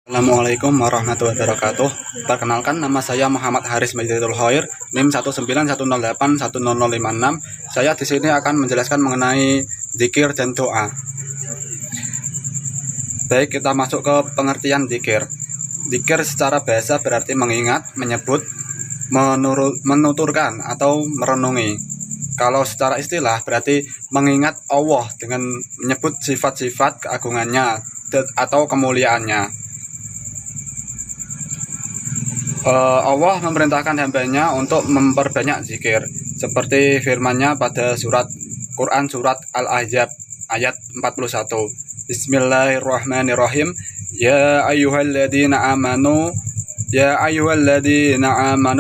Assalamualaikum warahmatullahi wabarakatuh. Perkenalkan, nama saya Muhammad Haris Majidul Khair, NIM 191081056. Saya di sini akan menjelaskan mengenai zikir dan doa. Baik, kita masuk ke pengertian zikir. Zikir secara bahasa berarti mengingat, menyebut, menuturkan atau merenungi. Kalau secara istilah berarti mengingat Allah dengan menyebut sifat-sifat keagungannya atau kemuliaannya. Allah memerintahkan hambanya untuk memperbanyak zikir, seperti firman-Nya pada surat Quran surat Al-Ahzab ayat 41. Bismillahirrahmanirrahim. Ya ayyuhalladzina amanu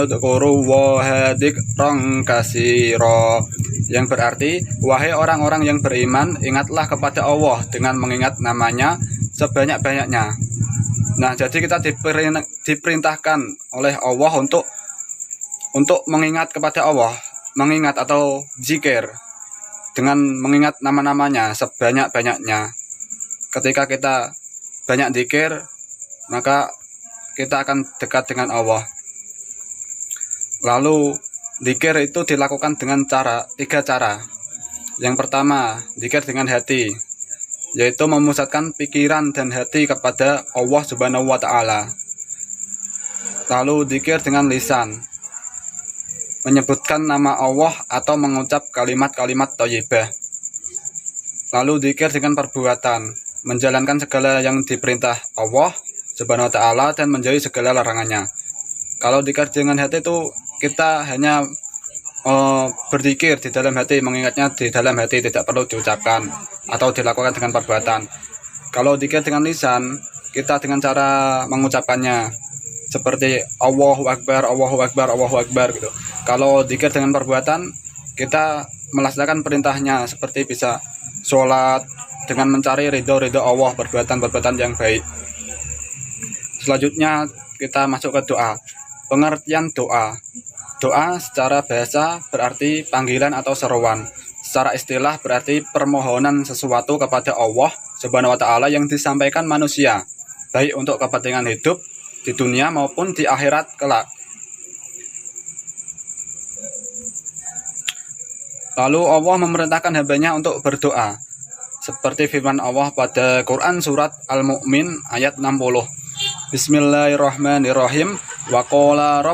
dzkurullaha dzikran katsira. Yang berarti, wahai orang-orang yang beriman, ingatlah kepada Allah dengan mengingat namanya sebanyak-banyaknya. Nah, jadi kita diperintahkan oleh Allah untuk mengingat kepada Allah, mengingat atau zikir dengan mengingat nama-namanya sebanyak-banyaknya. Ketika kita banyak zikir, maka kita akan dekat dengan Allah. Lalu zikir itu dilakukan dengan tiga cara. Yang pertama, zikir dengan hati, yaitu memusatkan pikiran dan hati kepada Allah Subhanahu wa Ta'ala. Lalu zikir dengan lisan, menyebutkan nama Allah atau mengucap kalimat-kalimat thayyibah. Lalu zikir dengan perbuatan, menjalankan segala yang diperintah Allah Subhanahu wa Ta'ala dan menjauhi segala larangannya. Kalau zikir dengan hati itu kita hanya berzikir di dalam hati, mengingatnya di dalam hati, tidak perlu diucapkan atau dilakukan dengan perbuatan. Kalau zikir dengan lisan, kita dengan cara mengucapkannya seperti Allahu Akbar, Allahu Akbar, Allahu Akbar gitu. Kalau zikir dengan perbuatan, kita melaksanakan perintahnya seperti bisa sholat dengan mencari ridho Allah, perbuatan-perbuatan yang baik. Selanjutnya kita masuk ke doa. Pengertian doa. Doa secara bahasa berarti panggilan atau seruan. Secara istilah berarti permohonan sesuatu kepada Allah Subhanahu wa Ta'ala yang disampaikan manusia, baik untuk kepentingan hidup di dunia maupun di akhirat kelak. Lalu Allah memerintahkan hambanya untuk berdoa, seperti firman Allah pada Quran surat Al-Mu'min ayat 60. Bismillahirrahmanirrahim. Waqala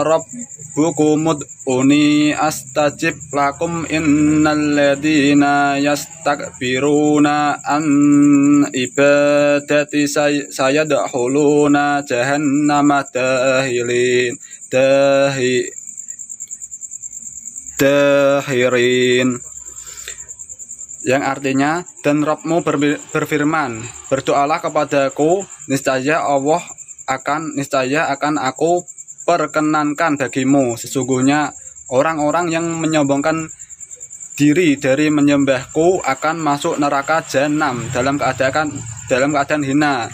rabbukumud uni astajib lakum innal ladzina yastakbiruna an ibadati sayadkhuluna jahannama dahirin. Yang artinya, dan Rabbmu berfirman, berdoalah kepadaku, niscaya akan aku perkenankan bagimu. Sesungguhnya orang-orang yang menyombongkan diri dari menyembahku akan masuk neraka jahanam dalam keadaan hina.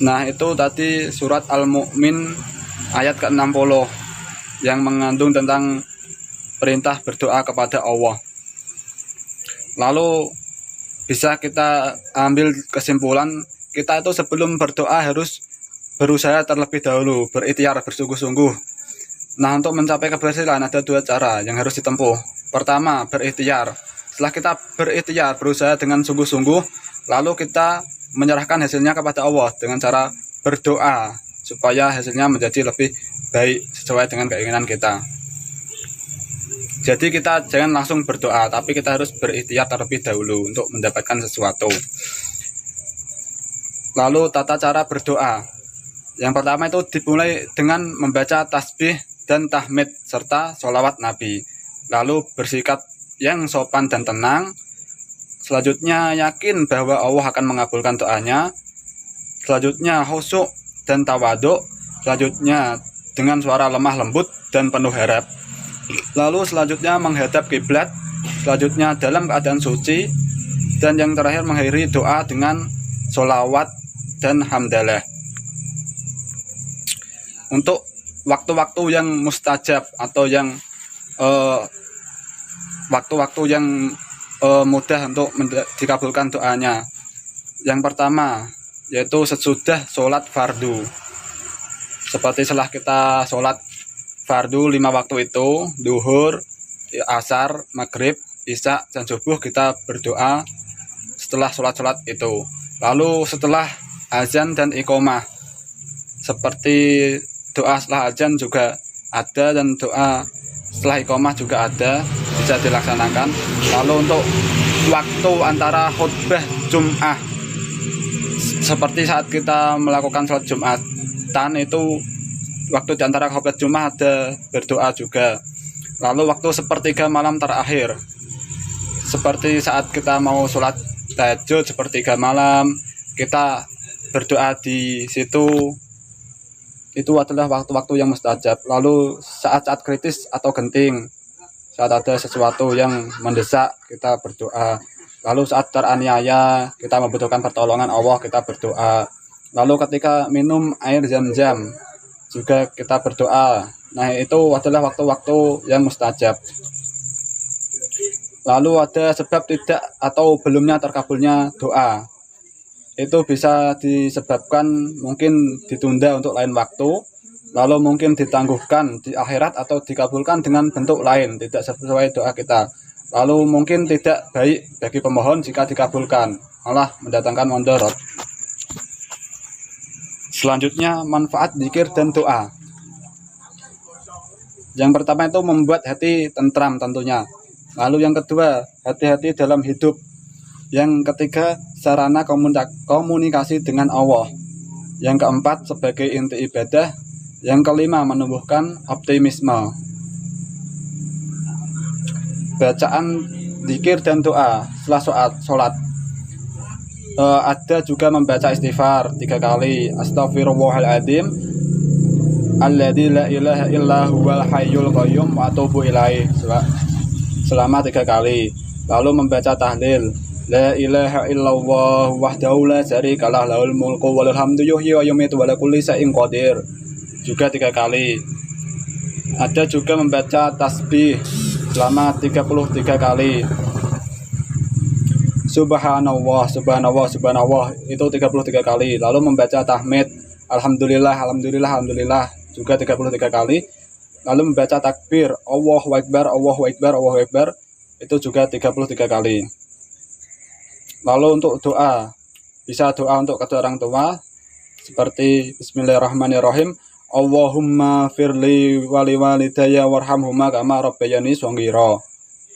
Nah, itu tadi surat Al-Mu'min ayat ke-60 yang mengandung tentang perintah berdoa kepada Allah. Lalu bisa kita ambil kesimpulan, kita itu sebelum berdoa harus berusaha terlebih dahulu, berikhtiar, bersungguh-sungguh. Nah, untuk mencapai keberhasilan ada dua cara yang harus ditempuh. Pertama, berikhtiar. Setelah kita berikhtiar, berusaha dengan sungguh-sungguh, lalu kita menyerahkan hasilnya kepada Allah dengan cara berdoa, supaya hasilnya menjadi lebih baik sesuai dengan keinginan kita. Jadi kita jangan langsung berdoa, tapi kita harus berikhtiar terlebih dahulu untuk mendapatkan sesuatu. Lalu tata cara berdoa. Yang pertama itu dimulai dengan membaca tasbih dan tahmid serta sholawat Nabi. Lalu bersikap yang sopan dan tenang. Selanjutnya yakin bahwa Allah akan mengabulkan doanya. Selanjutnya khusyuk dan tawaduk. Selanjutnya dengan suara lemah lembut dan penuh harap. Lalu selanjutnya menghadap kiblat, selanjutnya dalam keadaan suci, dan yang terakhir mengakhiri doa dengan sholawat dan hamdalah. Untuk waktu-waktu yang mustajab atau yang waktu-waktu yang mudah untuk dikabulkan doanya. Yang pertama yaitu sesudah sholat fardu. Seperti setelah kita sholat fardu 5 waktu itu, duhur, asar, maghrib, isya, dan subuh, kita berdoa setelah sholat-sholat itu. Lalu setelah azan dan iqomah, seperti doa setelah azan juga ada dan doa setelah iqomah juga ada, bisa dilaksanakan. Lalu untuk waktu antara khutbah Jum'ah, seperti saat kita melakukan sholat Jumatan itu, waktu di antara khutbah Jum'ah ada berdoa juga. Lalu waktu sepertiga malam terakhir, seperti saat kita mau sholat tahajud sepertiga malam, kita berdoa di situ. Itu adalah waktu-waktu yang mustajab. Lalu saat-saat kritis atau genting, saat ada sesuatu yang mendesak, kita berdoa. Lalu saat teraniaya, kita membutuhkan pertolongan Allah, kita berdoa. Lalu ketika minum air zam-zam, juga kita berdoa. Nah, itu adalah waktu-waktu yang mustajab. Lalu ada sebab tidak atau belumnya terkabulnya doa. Itu bisa disebabkan mungkin ditunda untuk lain waktu, lalu mungkin ditangguhkan di akhirat atau dikabulkan dengan bentuk lain, tidak sesuai doa kita. Lalu mungkin tidak baik bagi pemohon jika dikabulkan, malah mendatangkan mudarat. Selanjutnya, manfaat zikir dan doa. Yang pertama itu membuat hati tentram tentunya. Lalu yang kedua, hati-hati dalam hidup. Yang ketiga, sarana komunikasi dengan Allah. Yang keempat, sebagai inti ibadah. Yang kelima, menumbuhkan optimisme. Bacaan zikir dan doa setelah sholat. Ada juga membaca istighfar 3 kali. Astaghfirullahaladzim alladzi la ilaha illa huwal hayyul qayyum wa atubu ilaih selama 3 kali. Lalu membaca tahlil la ilaha illallah wahdahu la syarikalah lahul mulku walil hamdu yuhyi wa yumiitu wa ala kulli syai'in qadir juga 3 kali. Ada juga membaca tasbih selama 33 kali. Subhanallah, subhanallah, subhanallah itu 33 kali. Lalu membaca tahmid alhamdulillah, alhamdulillah, alhamdulillah juga 33 kali. Lalu membaca takbir Allahu Akbar, Allahu Akbar, Allahu Akbar itu juga 33 kali. Lalu untuk doa, bisa doa untuk kedua orang tua seperti bismillahirrahmanirrahim. Allahumma firli wali walidayya warhamhuma kama rabbayani shaghira.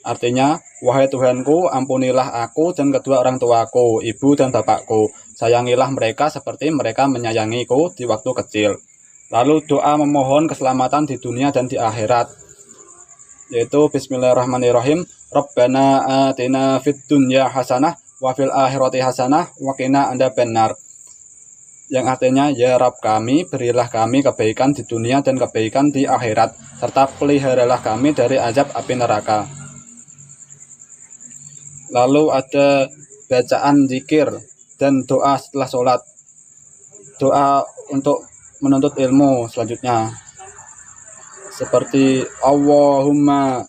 Artinya, wahai Tuhanku, ampunilah aku dan kedua orang tuaku, ibu dan bapakku. Sayangilah mereka seperti mereka menyayangiku di waktu kecil. Lalu doa memohon keselamatan di dunia dan di akhirat, yaitu bismillahirrahmanirrahim. Rabbana atina fid dunya hasanah wa fil akhirati hasanah wa qina adzabannar. Yang artinya, ya Rabb kami, berilah kami kebaikan di dunia dan kebaikan di akhirat, serta peliharalah kami dari azab api neraka. Lalu ada bacaan zikir dan doa setelah sholat. Doa untuk menuntut ilmu selanjutnya, seperti Allahumma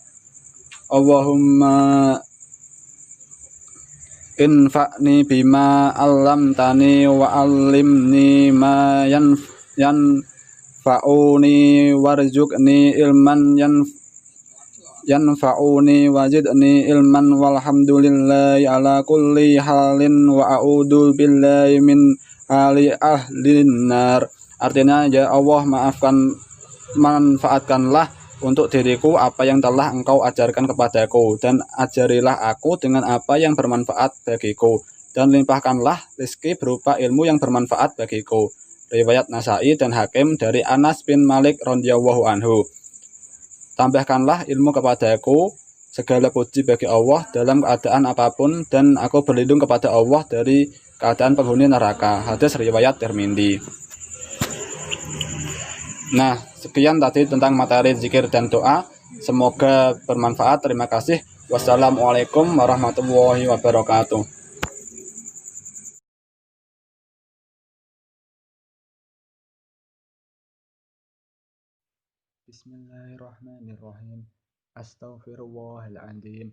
infa'ni bima 'allamtani wa 'allimni ma yanfa'uni warzuqni ilman yanfa'uni wazidni ilman walhamdulillahi ala kulli halin wa a'udzu billahi min hali ahlin nar. Artinya, ya Allah, manfaatkanlah untuk diriku apa yang telah Engkau ajarkan kepadaku, dan ajarilah aku dengan apa yang bermanfaat bagiku, dan limpahkanlah rezeki berupa ilmu yang bermanfaat bagiku. Riwayat Nasai dan Hakim dari Anas bin Malik radhiyallahu anhu. Tambahkanlah ilmu kepadaku, segala puji bagi Allah dalam keadaan apapun, dan aku berlindung kepada Allah dari keadaan penghuni neraka. Hadis riwayat Tirmidzi. Nah, sekian tadi tentang materi zikir dan doa. Semoga bermanfaat. Terima kasih. Wassalamualaikum warahmatullahi wabarakatuh. Bismillahirrahmanirrahim. Astaghfirullahaladzim.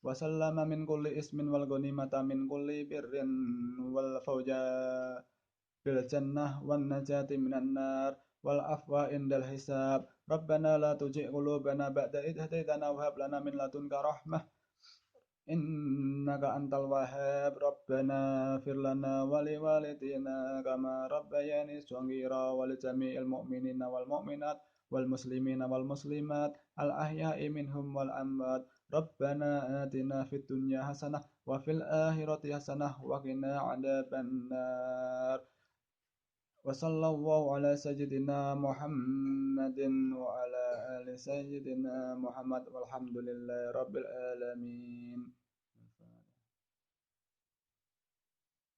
وسلم من كل اسم والغنيمة من كل بر والفوز بالجنة والنجاة من النار والعفو عند الحساب ربنا لا تزغ قلوبنا بعد إذ هديتنا وهب لنا من لدنك رحمة إنك أنت الوهاب ربنا اغفر لنا ولوالدينا كما ربياني صغيرا ولجميع المؤمنين والمؤمنات والمسلمين والمسلمات الأحياء منهم والأموات ربنا آتنا في الدنيا حسنة وفي الآخرة حسنة وقنا عذاب النار وصلى الله على سيدنا محمد وعلى آل سيدنا محمد والحمد لله رب العالمين